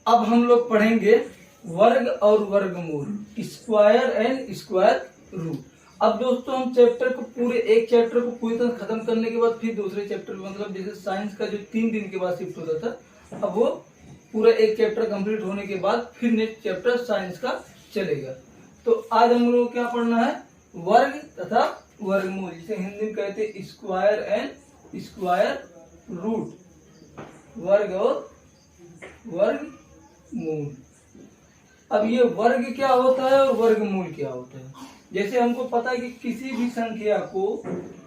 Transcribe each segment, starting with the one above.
अब हम लोग पढ़ेंगे वर्ग और वर्गमूल, स्क्वायर एंड स्क्वायर रूट। अब दोस्तों हम एक चैप्टर को पूरी तरह खत्म करने के बाद फिर दूसरे चैप्टर, मतलब जैसे साइंस का जो 3 दिन के बाद शिफ्ट होता था, अब वो पूरा एक चैप्टर कंप्लीट होने के बाद फिर नेक्स्ट चैप्टर साइंस का चलेगा। तो आज हम लोग को क्या पढ़ना है, वर्ग तथा वर्गमूल, जिसे हिंदी में कहते हैं स्क्वायर एंड स्क्वायर रूट, वर्ग और वर्गमूल। अब ये वर्ग क्या होता है और वर्गमूल क्या होता है। जैसे हमको पता है कि किसी भी संख्या को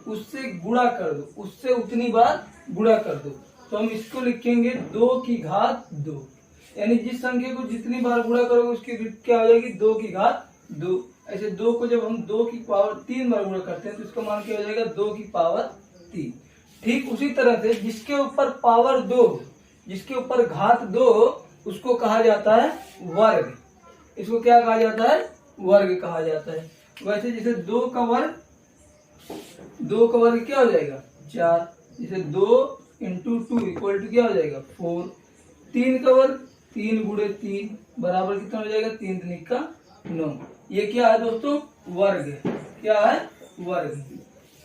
उससे गुणा कर दो, उससे उतनी बार गुणा कर दो, तो हम इसको लिखेंगे 2 की घात 2। यानी जिस संख्या को जितनी बार गुणा करोगे उसकी क्या हो जाएगी, 2 की घात 2। ऐसे 2 को जब हम 2 की पावर 3 बार गुणा करते हैं तो इसका मान क्या हो जाएगा, 2 की पावर 3। ठीक उसी तरह से जिसके ऊपर पावर 2, जिसके ऊपर घात 2, उसको कहा जाता है वर्ग। इसको क्या कहा जाता है, वर्ग कहा जाता है। वैसे जैसे 2 का वर्ग क्या हो जाएगा, 4। जैसे 2 इंटू 2 इक्वल टू क्या हो जाएगा, 4। 3 का वर्ग 3 गुणे 3 बराबर कितना हो जाएगा, 3 3 का 9। ये क्या है दोस्तों, वर्ग है। क्या है, वर्ग।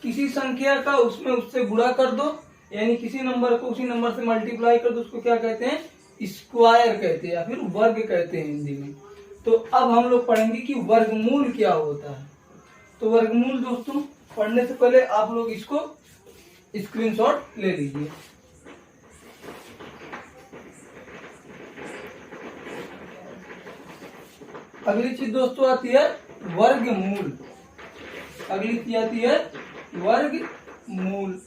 किसी संख्या का उससे गुणा कर दो, यानी किसी नंबर को उसी नंबर से मल्टीप्लाई कर दो, उसको क्या कहते हैं, स्क्वायर कहते हैं या फिर वर्ग कहते हैं हिंदी में। तो अब हम लोग पढ़ेंगे कि वर्गमूल क्या होता है। तो वर्गमूल दोस्तों पढ़ने से पहले आप लोग इसको स्क्रीनशॉट ले लीजिए। अगली चीज दोस्तों आती है वर्गमूल। अगली चीज आती है वर्गमूल,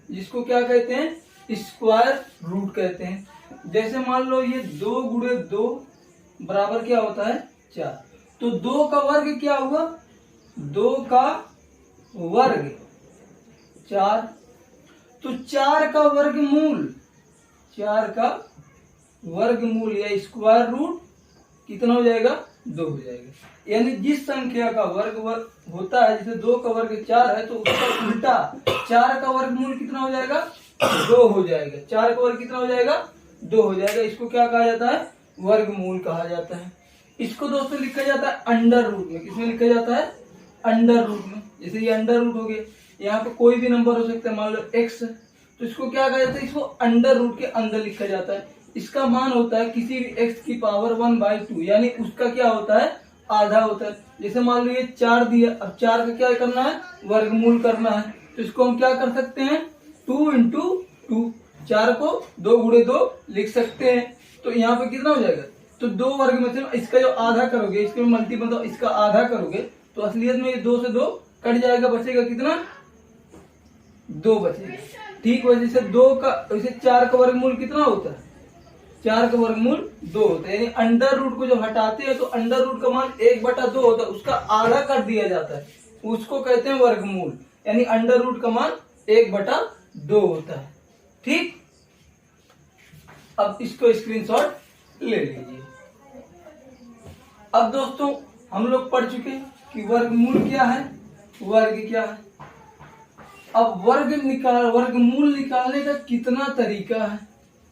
जिसको क्या कहते हैं, स्क्वायर रूट कहते हैं। जैसे मान लो ये 2 गुणे 2 बराबर क्या होता है, 4। तो 2 का वर्ग क्या हुआ, 2 का वर्ग 4। तो 4 का वर्गमूल, 4 का वर्गमूल या स्क्वायर रूट कितना हो जाएगा, 2 हो जाएगा। यानी जिस संख्या का वर्ग होता है, जैसे 2 का वर्ग 4 है, तो उसका उल्टा 4 का वर्गमूल कितना हो जाएगा, 2 हो जाएगा। 4 का वर्ग कितना हो जाएगा, 2 हो जाएगा। इसको क्या कहा जाता है, वर्गमूल कहा जाता है। इसको दोस्तों लिखा जाता है अंडर रूट में। किसमें लिखा जाता है, अंडर रूट में। जैसे ये अंडर रूट हो गया, यहाँ पे कोई भी नंबर हो सकता है, मान लो x, तो इसको क्या कहा जाता है, इसको अंडर रूट के अंदर लिखा जाता है। इसका मान होता है किसी भी x की पावर 1/2, यानी उसका क्या होता है, आधा होता है। जैसे मान लो ये 4 दिया, अब 4 का क्या करना है, वर्गमूल करना है। तो इसको हम क्या कर सकते हैं, 2 इंटू 2, 4 को 2 गुणे 2 लिख सकते हैं। तो यहाँ पे कितना हो जाएगा, तो 2 वर्ग में से इसका जो आधा करोगे, इसके मल्टीपल तो इसका आधा करोगे, तो असलियत में ये 2 से 2 कट जाएगा, बचेगा कितना, 2 बचेगा। ठीक वैसे से 4 का वर्गमूल कितना होता है, 4 का वर्गमूल 2 होता है। यानी अंडर रूट को जब हटाते हैं तो अंडर रूट का मान 1/2 होता है, उसका आधा कर दिया जाता है, उसको कहते हैं वर्गमूल। यानी अंडर रूट का मान 1/2 होता है। ठीक, अब इसको स्क्रीनशॉट ले लीजिए। अब दोस्तों हम लोग पढ़ चुके कि वर्गमूल क्या है, वर्ग क्या है। अब वर्गमूल निकालने का कितना तरीका है,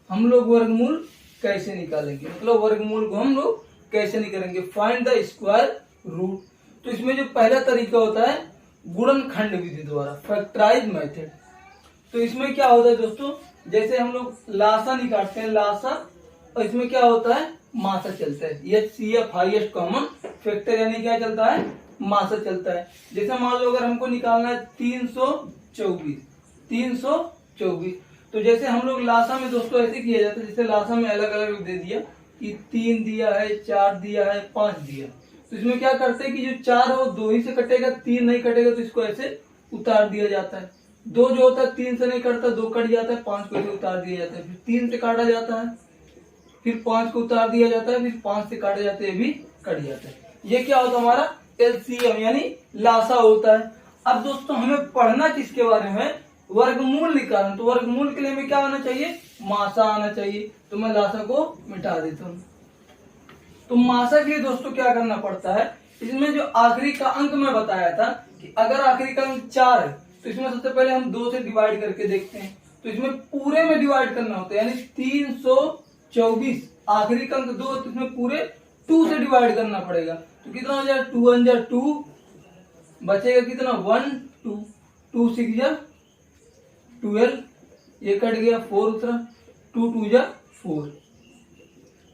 हम लोग वर्गमूल कैसे निकालेंगे, मतलब वर्गमूल को हम लोग कैसे निकालेंगे, फाइंड द स्क्वायर रूट। तो इसमें जो पहला तरीका होता है गुणनखंड विधि द्वारा, फैक्टराइज मेथड। तो इसमें क्या होता है दोस्तों, जैसे हम लोग लासा निकालते हैं, लासा, और इसमें क्या होता है, मासा चलता है। HCF हाईएस्ट कॉमन फैक्टर, यानी क्या चलता है, मासा चलता है। जैसे मान लो अगर हमको निकालना है 324, तो जैसे हम लोग लासा में दोस्तों ऐसे किया जाता है, जैसे लासा में अलग अलग दे दिया कि 3 दिया है, 4 दिया है, 5 दिया। तो इसमें क्या करते हैं कि जो 4 है वो 2 ही से कटेगा, 3 नहीं कटेगा, तो इसको ऐसे उतार दिया जाता है। 2 जो होता है 3 से नहीं कटता, 2 कट जाता है, 5 को ऐसे उतार दिया जाता है, फिर 3 से काटा जाता है, फिर 5 को उतार दिया जाता है, फिर 5 से काटे जाते हैं, भी कट जाता है। ये क्या होता है, हमारा LCM यानी लासा होता है। अब दोस्तों हमें पढ़ना किसके बारे में, वर्गमूल निकालना। तो वर्गमूल के लिए हमें क्या आना चाहिए, मासा आना चाहिए। तो मैं लासा को मिटा देता हूँ। तो मासा के लिए दोस्तों क्या करना पड़ता है, इसमें जो आखिरी का अंक मैं बताया था कि अगर आखिरी का अंक 4 है तो इसमें सबसे पहले हम 2 से डिवाइड करके देखते हैं। तो इसमें पूरे में डिवाइड करना होता है, यानी 324 आखिरी का अंक 2 तो इसमें पूरे 2 से डिवाइड करना पड़ेगा। तो कितना हो जाएगा 2 1 जा 2, बचेगा कितना 1 2, 2 6 जा 12, ये कट गया 4 उतरा, 2 2 जा 4,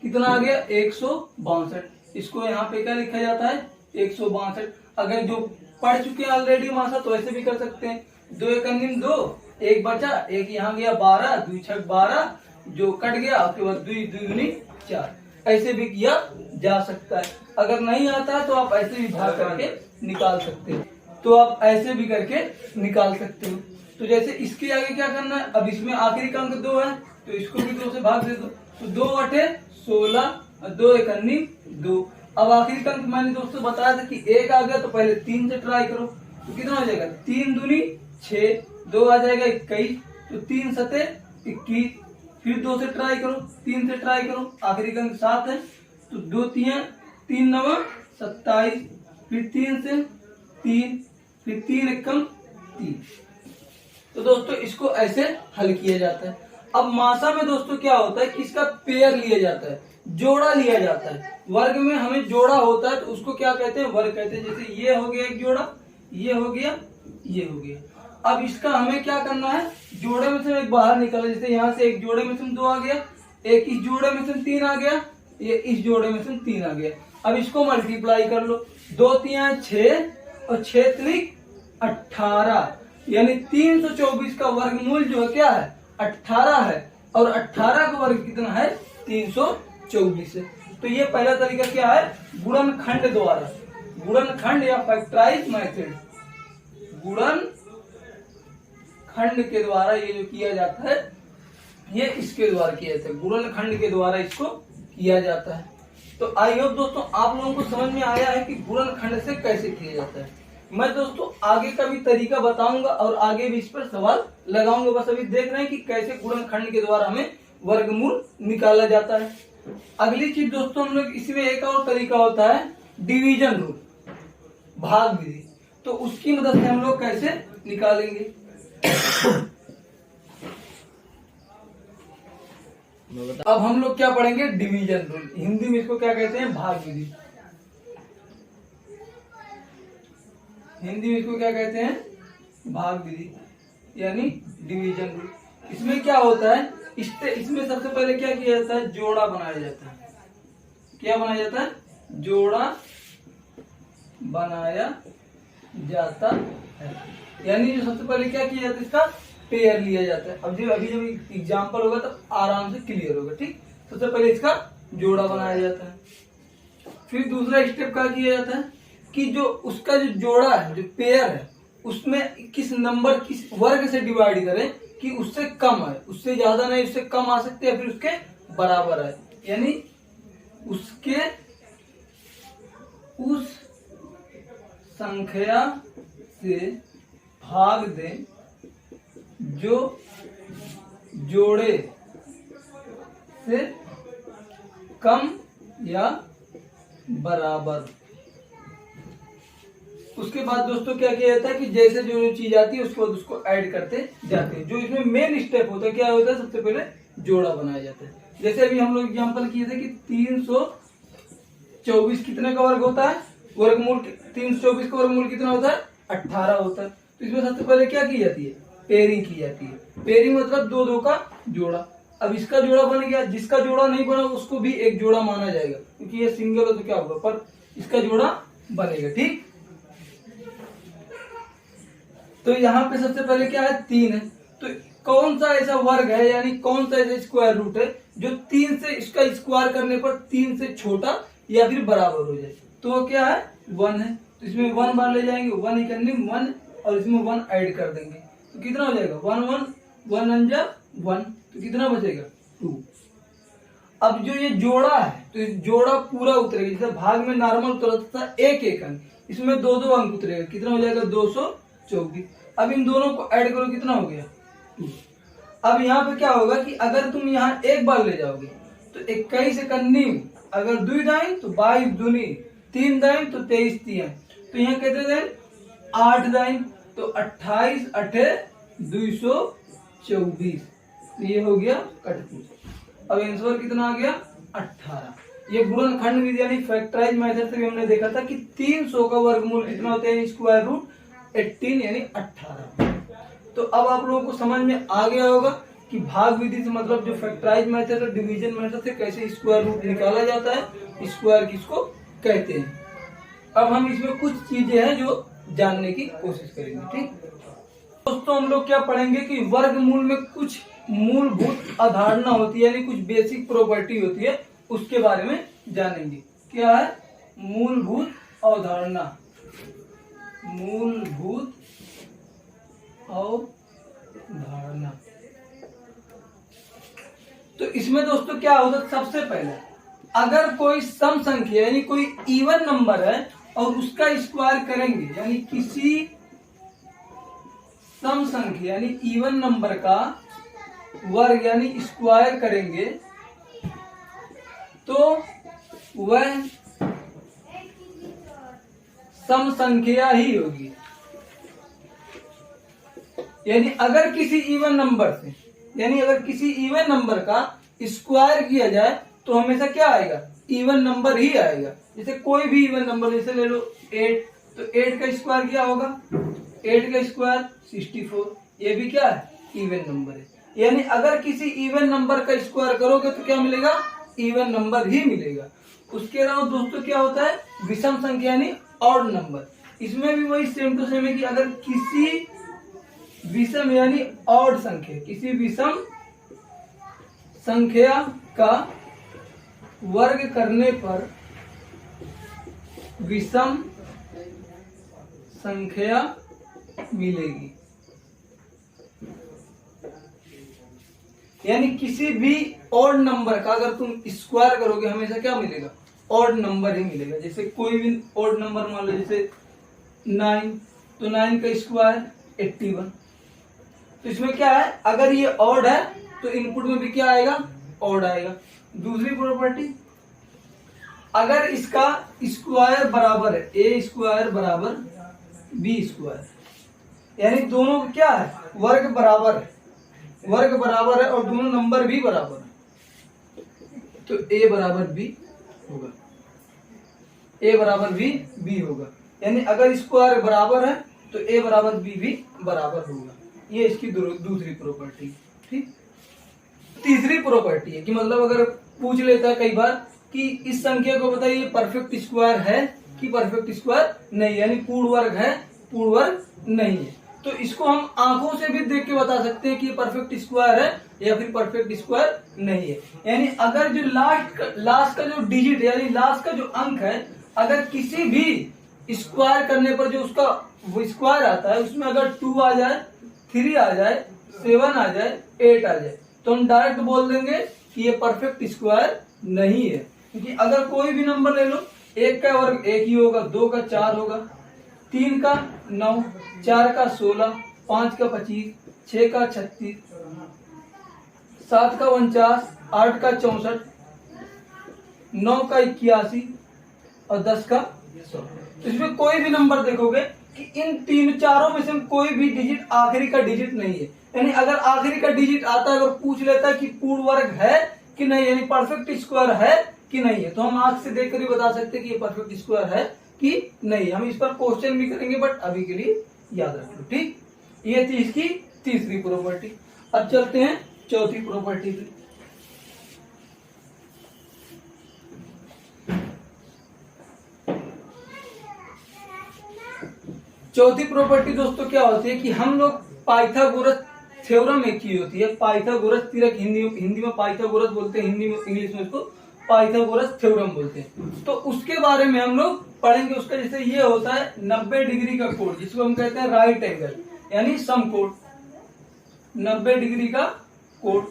कितना आ गया 162। इसको यहाँ पे क्या लिखा जाता है 162। अगर जो पढ़ चुके हैं ऑलरेडी मासा तो ऐसे भी कर सकते हैं, 2 एक अन्य 2, एक बचा, एक यहाँ गया 12, 2 6 12, जो कट गया उसके बाद 2 2 दूनी 4, ऐसे भी किया जा सकता है। अगर नहीं आता है तो आप ऐसे भी भाग करके निकाल सकते हो, तो आप ऐसे भी करके निकाल सकते हो। तो जैसे इसके आगे क्या करना है, अब इसमें आखिरी का अंक 2 है तो इसको भी 2 से भाग दे दो, तो 2 8 16 और 2 एक अन्य 2। अब आखिरी का अंक मैंने दोस्तों बताया था कि 1 आ गया तो पहले 3 से ट्राई करो, तो कितना हो जाएगा 3 दूनी 6, 2 आ जाएगा 21, तो 3 7 21, फिर 2 से ट्राई करो, 3 से ट्राई करो, आखिरी का अंक 7 है तो 2 3 9 27, फिर 3 से 3, फिर 3 एकम 3। तो दोस्तों इसको ऐसे हल किया जाता है। अब मासा में दोस्तों क्या होता है कि इसका पेयर लिया जाता है, जोड़ा लिया जाता है। वर्ग में हमें जोड़ा होता है तो उसको क्या कहते हैं, वर्ग कहते हैं। जैसे ये हो गया एक जोड़ा, ये हो गया, ये हो गया। अब इसका हमें क्या करना है, जोड़े में से एक बाहर निकाला, जैसे यहाँ से एक जोड़े में से 2 आ गया, एक इस जोड़े में से 3 आ गया, ये इस जोड़े में से 3 आ गया। अब इसको मल्टीप्लाई कर लो, 2 3 6 और 6 3 18, यानी 324 का वर्गमूल जो है क्या है 18 है, और 18 का वर्ग कितना है 324 है। तो ये पहला तरीका क्या है, गुणनखंड द्वारा, गुणनखंड या फैक्टराइज मेथड, गुणन खंड के द्वारा ये जो किया जाता है, ये इसके द्वारा किया जाता है, गुणनखंड के द्वारा इसको किया जाता है। तो आई होप दोस्तों आप लोगों को समझ में आया है कि गुणनखंड से कैसे किया जाता है। मैं दोस्तों आगे का भी तरीका बताऊंगा और आगे भी इस पर सवाल लगाऊंगा, बस अभी देख रहे हैं कि कैसे गुणनखंड के द्वारा हमें वर्गमूल निकाला जाता है। अगली चीज दोस्तों हम लोग इसमें एक और तरीका होता है डिवीजन रूल, भाग विधि, तो उसकी मदद से हम लोग कैसे निकालेंगे। अब हम लोग क्या पढ़ेंगे, डिवीजन रूल, हिंदी में इसको क्या कहते हैं, भाग विधि। हिंदी में इसको क्या कहते हैं, भाग विधि, यानी डिवीजन रूल। इसमें क्या होता है, इसमें सबसे पहले क्या किया जाता है, जोड़ा बनाया जाता है। क्या बनाया जाता है, जोड़ा बनाया जाता है, यानी जो सबसे पहले क्या किया जाता है, इसका पेयर लिया जाता है। अब जब अभी जब एग्जाम्पल होगा तो आराम से क्लियर होगा, ठीक। सबसे पहले इसका जोड़ा बनाया जाता है, फिर दूसरा स्टेप क्या किया जाता है कि जो उसका जो जोड़ा है, जो पेयर है, उसमें किस नंबर, किस वर्ग से डिवाइड करें कि उससे कम है, उससे ज्यादा नहीं, उससे कम आ सकते हैं, फिर उसके बराबर है, यानी उसके उस संख्या से भाग दें जो जोड़े से कम या बराबर। उसके बाद दोस्तों क्या किया जाता है कि जैसे जो चीज आती है उसके बाद उसको ऐड करते जाते हैं। जो इसमें मेन स्टेप होता है क्या होता है, सबसे पहले जोड़ा बनाया जाता है। जैसे अभी हम लोग एग्जांपल किए थे कि 324 कितने का वर्ग होता है, वर्गमूल 324 का वर्गमूल कितना होता है 18 होता है। तो इसमें सबसे पहले क्या की जाती है, पेयरिंग की जाती है। पेयरिंग मतलब 2 2 का जोड़ा। अब इसका जोड़ा बन गया, जिसका जोड़ा नहीं बना उसको भी एक जोड़ा माना जाएगा, क्योंकि ये सिंगल हो तो क्या होगा, पर इसका जोड़ा बनेगा, ठीक। तो यहाँ पे सबसे पहले क्या है 3 है, तो कौन सा ऐसा वर्ग है, यानी कौन सा ऐसा स्क्वायर रूट है जो 3 से इसका स्क्वायर करने पर 3 से छोटा या फिर बराबर हो जाए, तो वो क्या है 1 है। तो इसमें 1 बार ले जाएंगे, 1 इकन्नी 1, और इसमें 1 ऐड कर देंगे, तो कितना हो जाएगा 1 1 1 अंजा 1, तो कितना बचेगा 2। अब जो ये जोड़ा है तो इस जोड़ा पूरा उतरेगा, जैसे भाग में नॉर्मल उतरता था 1 1 अंक, इसमें 2 2 अंक उतरेगा, कितना हो जाएगा 224। अब इन दोनों को ऐड करो, कितना हो गया 2। अब यहाँ पे क्या होगा कि अगर तुम यहाँ एक बार ले जाओगे तो 21 इकन्नी, अगर 2 दाइन तो 22 दूनी, 3 दाइन तो 23 3, तो यहाँ कितने दाइन 8 दाइन, तो 28 8 224, तो ये हो गया 38। अब आंसर कितना आ गया 18। ये गुणनखंड विधि यानी फैक्टराइज मेथड से भी हमने देखा था कि 300 का वर्गमूल कितना होता है, स्क्वायर रूट 18 यानी 18। तो अब आप लोगों को समझ में आ गया होगा कि भाग विधि से मतलब जो फैक्टराइज मेथड और डिवीजन मेथड से कैसे स्क्वायर रूट निकाला जाता है, स्क्वायर किसको कहते हैं। अब हम इसमें कुछ चीजें हैं जो जानने की कोशिश करेंगे। ठीक दोस्तों, हम लोग क्या पढ़ेंगे कि वर्गमूल में कुछ मूलभूत अवधारणा होती है यानी कुछ बेसिक प्रॉपर्टी होती है, उसके बारे में जानेंगे। क्या है? मूलभूत अवधारणा। मूलभूत अवधारणा। तो इसमें दोस्तों क्या होता है, सबसे पहले अगर कोई सम संख्या यानी कोई इवन नंबर है और उसका स्क्वायर करेंगे यानी किसी सम संख्या यानी इवन नंबर का वर्ग यानी स्क्वायर करेंगे तो वह सम संख्या ही होगी। यानी अगर किसी इवन नंबर से यानी अगर किसी इवन नंबर का स्क्वायर किया जाए तो हमेशा क्या आएगा, इवन नंबर ही आएगा। जैसे कोई भी इवन नंबर जैसे ले लो 8, तो 8 का स्क्वायर क्या होगा, 8 का स्क्वायर 64। ये भी क्या है, इवन नंबर है। यानी अगर किसी इवन नंबर का स्क्वायर करोगे तो क्या मिलेगा, इवन नंबर ही मिलेगा। उसके अलावा दोस्तों क्या होता है, विषम संख्या यानी ऑड नंबर। इसमें भी वही सेम टू सेम है कि अगर किसी विषम यानी ऑड संख्या, किसी विषम संख्या का वर्ग करने पर विषम संख्या मिलेगी। यानी किसी भी ऑड नंबर का अगर तुम स्क्वायर करोगे हमेशा क्या मिलेगा, ऑड नंबर ही मिलेगा। जैसे कोई भी ऑड नंबर मान लो जैसे 9, तो 9 का स्क्वायर 81। तो इसमें क्या है, अगर ये ऑड है तो इनपुट में भी क्या आएगा, ऑड आएगा। दूसरी प्रॉपर्टी, अगर इसका स्क्वायर बराबर है, ए स्क्वायर बराबर बी स्क्वायर, यानी दोनों क्या है, वर्ग बराबर है, वर्ग बराबर है और दोनों नंबर भी बराबर है, तो ए बराबर बी होगा, ए बराबर बी होगा। यानी अगर स्क्वायर बराबर है तो ए बराबर बी बराबर होगा। ये इसकी दूसरी प्रॉपर्टी। ठीक, तीसरी प्रॉपर्टी है कि मतलब अगर पूछ लेता है कई बार कि इस संख्या को बताइए परफेक्ट स्क्वायर है कि परफेक्ट स्क्वायर नहीं, यानी पूर्ण वर्ग है पूर्ण वर्ग नहीं है, तो इसको हम आंखों से भी देख के बता सकते हैं कि ये परफेक्ट स्क्वायर है या फिर परफेक्ट स्क्वायर नहीं है। यानी अगर जो लास्ट का जो डिजिट यानी लास्ट का जो अंक है, अगर किसी भी स्क्वायर करने पर जो उसका वो स्क्वायर आता है उसमें अगर 2 आ जाए, 3 आ जाए, 7 आ जाए, 8 आ जाए, तो हम डायरेक्ट बोल देंगे कि ये परफेक्ट स्क्वायर नहीं है। क्योंकि अगर कोई भी नंबर ले लो, 1 का वर्ग 1 ही होगा, 2 का 4 होगा, 3 का 9, 4 का 16, 5 का 25, 6 का 36, 7 का 49, 8 का 64, 9 का 81 और 10 का 100। तो इसमें कोई भी नंबर देखोगे कि इन चारों में से कोई भी डिजिट आखिरी का डिजिट नहीं है। यानी अगर आखिरी का डिजिट आता है, अगर पूछ लेता है कि पूर्ण वर्ग है कि नहीं, यानी परफेक्ट स्क्वायर है कि नहीं है, तो हम आंख से देखकर ही बता सकते हैं कि ये परफेक्ट स्क्वायर है कि नहीं। हम इस पर क्वेश्चन भी करेंगे बट अभी के लिए याद रख लो। ठीक, ये थी इसकी तीसरी प्रॉपर्टी। अब चलते हैं चौथी प्रॉपर्टी पे। चौथी प्रॉपर्टी दोस्तों क्या होती है कि हम लोग पाइथागोरस थ्योरम एक की होती है, पाइथागोरस तिरक, हिंदी में पाइथागोरस बोलते हैं, हिंदी में इंग्लिश में इसको पाइथागोरस थ्योरम बोलते हैं। तो उसके बारे में हम लोग पढ़ेंगे। उसका जैसे ये होता है 90 डिग्री का कोण, जिसको हम कहते हैं राइट एंगल यानी समकोण, 90 डिग्री का कोण,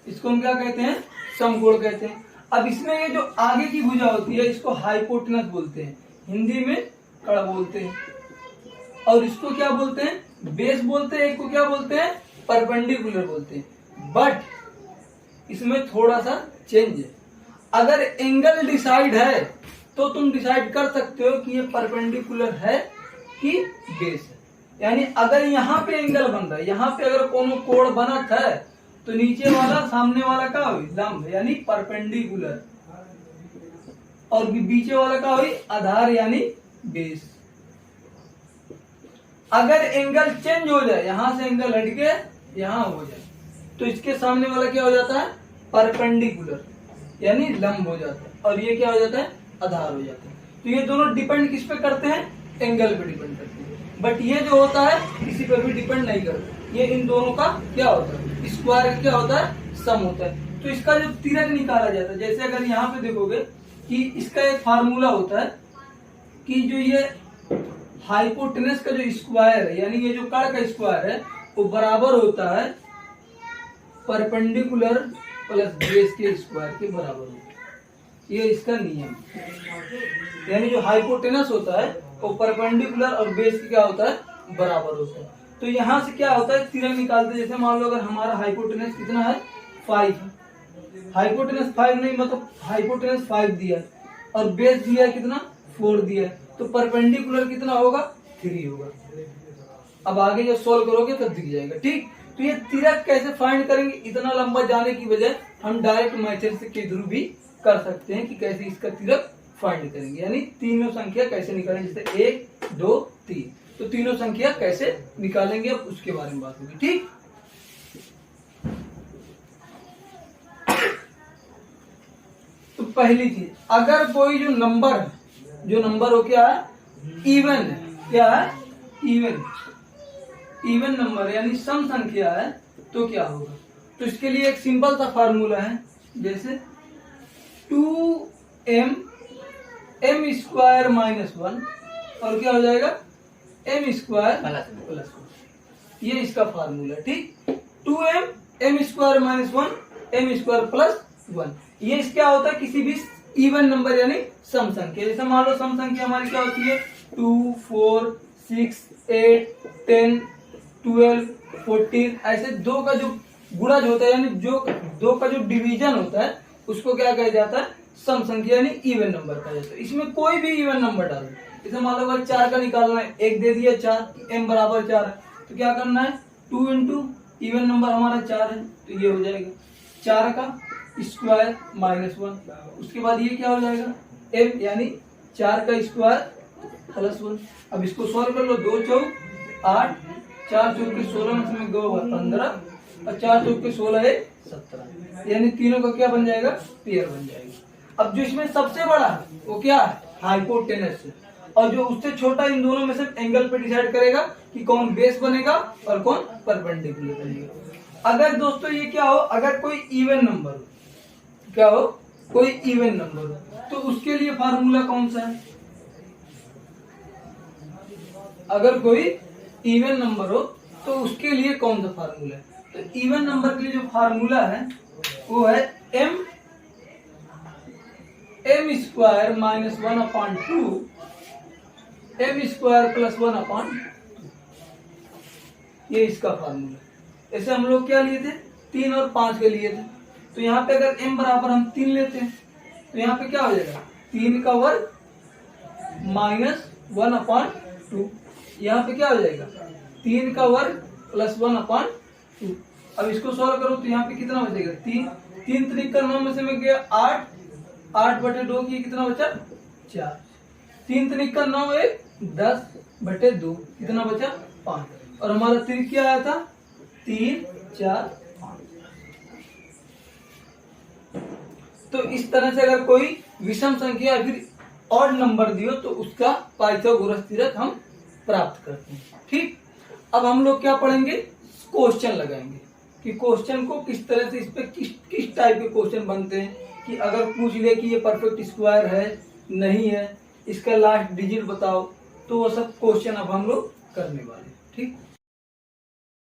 इसको हम क्या कहते हैं, समकोण कहते हैं। अब इसमें ये जो आगे की भुजा होती है इसको हाइपोटेनस बोलते हैं, हिंदी में कड़ बोलते हैं, और इसको क्या बोलते हैं, बेस बोलते हैं, एक को क्या बोलते हैं, परपेंडिकुलर बोलते हैं। बट इसमें थोड़ा सा चेंज है। अगर एंगल डिसाइड है तो तुम डिसाइड कर सकते हो कि ये परपेंडिकुलर है कि बेस है। यानी अगर यहाँ पे एंगल बन रहा है, यहाँ पे अगर कोनो कोण बनत है तो नीचे वाला सामने वाला का हुई लंब यानी परपेंडिकुलर, और बीचे वाला का हुई आधार यानी बेस। अगर एंगल चेंज हो जाए, यहां से एंगल हट के यहां हो जाए, तो इसके सामने वाला क्या हो जाता है, परपेंडिकुलर यानी लंब हो जाता है, और ये क्या हो जाता है, आधार हो जाता है। तो ये दोनों डिपेंड किस पे करते हैं, एंगल पे डिपेंड करते हैं। बट ये जो होता है किसी पर भी डिपेंड नहीं करता, ये इन दोनों का क्या होता है, स्क्वायर क्या होता है, सम होता है। तो इसका जो तिरक निकाला जाता है, जैसे अगर यहाँ पे देखोगे कि इसका एक फार्मूला होता है कि जो ये हाइपोटेनस का जो स्क्वायर है, यानी ये जो कर्ण का स्क्वायर है, वो बराबर होता है परपेंडिकुलर प्लस बेस के स्क्वायर के बराबर होता है। ये इसका नियम, यानी जो हाइपोटेनस होता है वो परपेंडिकुलर और बेस के क्या होता है, बराबर होता है। तो यहाँ से क्या होता है, तिरक निकालते, जैसे मान लो अगर हमारा हाइपोटेनस कितना है, 5 है, हाइपोटेनस 5 नहीं, मतलब हाइपोटेनस 5 दिया है और बेस दिया है कितना, 4 दिया है, तो परपेंडिकुलर कितना होगा, 3 होगा। अब आगे जब सोल्व करोगे तब दिख जाएगा। ठीक, तो ये तिरक कैसे फाइंड करेंगे, इतना लंबा जाने की बजाय हम डायरेक्ट मेथड से के थ्रू भी कर सकते हैं कि कैसे इसका तिरक फाइंड करेंगे, यानी तीनों संख्या कैसे निकालेंगे, जैसे 1 2 3, तो तीनों संख्या कैसे निकालेंगे अब उसके बारे में बात होगी। ठीक, तो पहली चीज, अगर कोई जो नंबर हो क्या है, इवन है, क्या है, इवन नंबर यानी सम संख्या है, तो क्या होगा, तो इसके लिए एक सिंपल सा फार्मूला है, जैसे 2m स्क्वायर माइनस 1 और क्या हो जाएगा, m स्क्वायर प्लस 1, ये इसका फार्मूला। ठीक, 2m square minus 1 m square plus 1, ये क्या होता है, किसी भी इवन नंबर यानी सम संख्या। जैसे मान लो सम संख्या हमारी क्या होती है, 2 4 6 8 10 12 14, ऐसे दो का जो गुणज होता है, यानी जो दो का जो डिवीजन होता है, उसको क्या कहा जाता है, सम संख्या यानी इवन नंबर कहा जाता है। इसमें कोई भी इवन नंबर डालो, जैसे मान लो अगर 4 का निकालना है, 1 दे दिया 4, m बराबर 4 है, तो क्या करना है, 2 इंटू इवन नंबर हमारा 4 है, तो ये हो जाएगा 4 का स्क्वायर माइनस 1, उसके बाद ये क्या हो जाएगा, m यानी 4 का स्क्वायर प्लस 1। अब इसको सॉल्व कर लो, 2 चौक 8, 4 चौक 16 में 2 15 और 4 चौक 16 है 17, यानी तीनों का क्या बन जाएगा, पेयर बन जाएगा। अब जो इसमें सबसे बड़ा है वो क्या है, हाइपोटेनस, और जो उससे छोटा इन दोनों में से एंगल पे डिसाइड करेगा कि कौन बेस बनेगा और कौन परपेंडिकुलर बनेगा। अगर दोस्तों ये क्या हो, अगर कोई इवन नंबर हो, क्या हो, कोई इवन नंबर हो, तो उसके लिए फार्मूला कौन सा है, अगर कोई इवन नंबर हो तो उसके लिए कौन सा फार्मूला है, तो इवन नंबर के लिए जो फार्मूला है वो है m square minus 1/2 m square plus 1/2, ये इसका फार्मूला। ऐसे हम लोग क्या लिए थे, 3 और 5 के लिए थे, तो यहाँ पे अगर m बराबर हम 3 लेते हैं, तो यहाँ पे क्या हो जाएगा, 3 का वर्ग माइनस 1/2, यहाँ पे क्या हो जाएगा, 3 का वर्ग प्लस 1/2। अब इसको सॉल्व करो तो यहाँ पे कितना बचेगा, 3 3 का 9 में से में गया 8, 8/2 की कितना बचा, 4, 3 3 का 9 1 10/2, कितना बचा 5, और हमारा त्रिक क्या आया था, 3 4 5। तो इस तरह से अगर कोई विषम संख्या या फिर ऑड नंबर दियो तो उसका पाइथागोरस तिरक हम प्राप्त करते हैं। ठीक, अब हम लोग क्या पढ़ेंगे, क्वेश्चन लगाएंगे कि क्वेश्चन को किस तरह से, इस पे किस टाइप के क्वेश्चन बनते हैं, कि अगर पूछ ले कि ये परफेक्ट स्क्वायर है नहीं है, इसका लास्ट डिजिट बताओ, तो वो सब क्वेश्चन अब हम लोग करने वाले हैं। ठीक।